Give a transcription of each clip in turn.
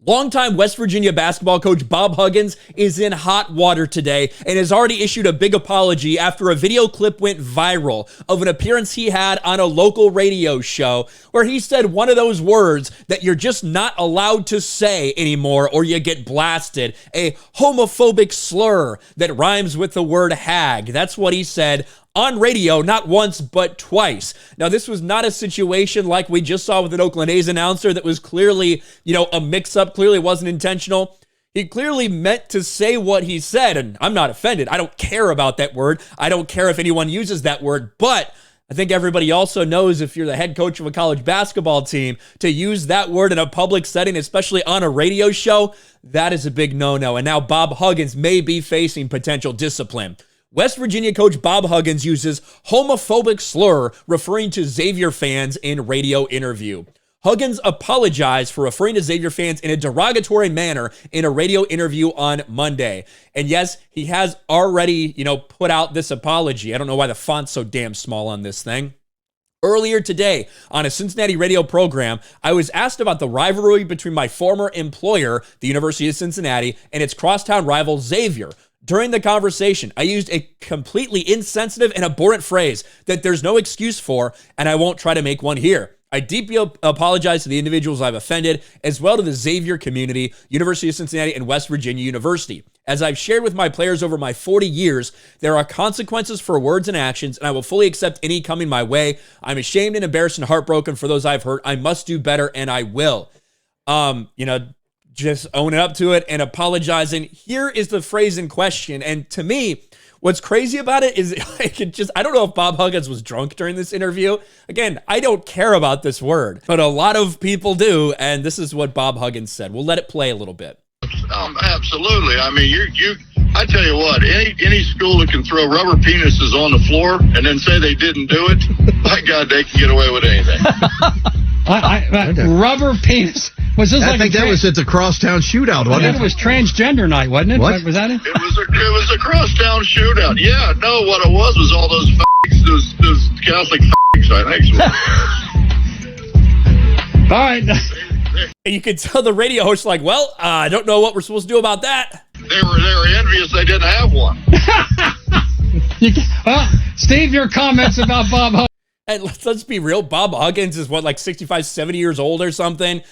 Longtime West Virginia basketball coach Bob Huggins is in hot water today and has already issued a big apology after a video clip went viral of an appearance he had on a local radio show where he said one of those words that you're just not allowed to say anymore or you get blasted, a homophobic slur that rhymes with the word hag. That's what he said on radio, not once, but twice. Now, this was not a situation like we just saw with an Oakland A's announcer that was clearly, a mix-up, clearly wasn't intentional. He clearly meant to say what he said, and I'm not offended. I don't care about that word. I don't care if anyone uses that word, but I think everybody also knows if you're the head coach of a college basketball team, to use that word in a public setting, especially on a radio show, that is a big no-no. And now Bob Huggins may be facing potential discipline. West Virginia coach Bob Huggins uses homophobic slur referring to Xavier fans in radio interview. Huggins apologized for referring to Xavier fans in a derogatory manner in a radio interview on Monday. And yes, he has already, put out this apology. I don't know why the font's so damn small on this thing. Earlier today, on a Cincinnati radio program, I was asked about the rivalry between my former employer, the University of Cincinnati, and its crosstown rival Xavier. During the conversation, I used a completely insensitive and abhorrent phrase that there's no excuse for, and I won't try to make one here. I deeply apologize to the individuals I've offended, as well to the Xavier community, University of Cincinnati, and West Virginia University. As I've shared with my players over my 40 years, there are consequences for words and actions, and I will fully accept any coming my way. I'm ashamed and embarrassed and heartbroken for those I've hurt. I must do better, and I will. Just owning up to it and apologizing. Here is the phrase in question. And to me, what's crazy about it is I don't know if Bob Huggins was drunk during this interview. Again, I don't care about this word, but a lot of people do. And this is what Bob Huggins said. We'll let it play a little bit. Absolutely. I mean, I tell you what, any school that can throw rubber penises on the floor and then say they didn't do it, my God, they can get away with anything. Rubber penis. Was this I think that was at the Crosstown Shootout, wasn't it? It was transgender night, wasn't it? What? Was that it? It was a Crosstown Shootout. Yeah, no, what it was all those those Catholic I think. All right. And you could tell the radio host I don't know what we're supposed to do about that. They were envious they didn't have one. Well, Steve, your comments about Bob Huggins. And let's be real, Bob Huggins is 65, 70 years old or something.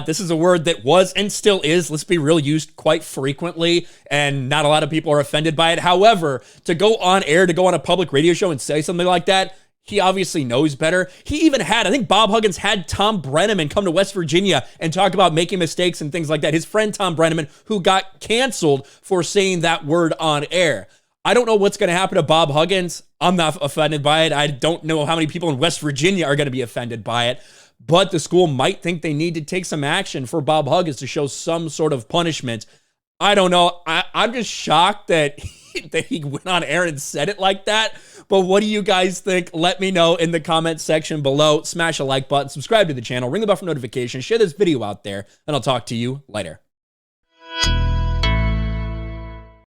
This is a word that was and still is, let's be real, used quite frequently, and not a lot of people are offended by it. However, to go on air, to go on a public radio show and say something like that, he obviously knows better. He even I think Bob Huggins had Tom Brenneman come to West Virginia and talk about making mistakes and things like that. His friend Tom Brenneman, who got canceled for saying that word on air. I don't know what's going to happen to Bob Huggins. I'm not offended by it. I don't know how many people in West Virginia are going to be offended by it, but the school might think they need to take some action for Bob Huggins to show some sort of punishment. I don't know. I'm just shocked that he went on air and said it like that. But what do you guys think? Let me know in the comments section below. Smash a like button, subscribe to the channel, ring the bell for notifications, share this video out there, and I'll talk to you later.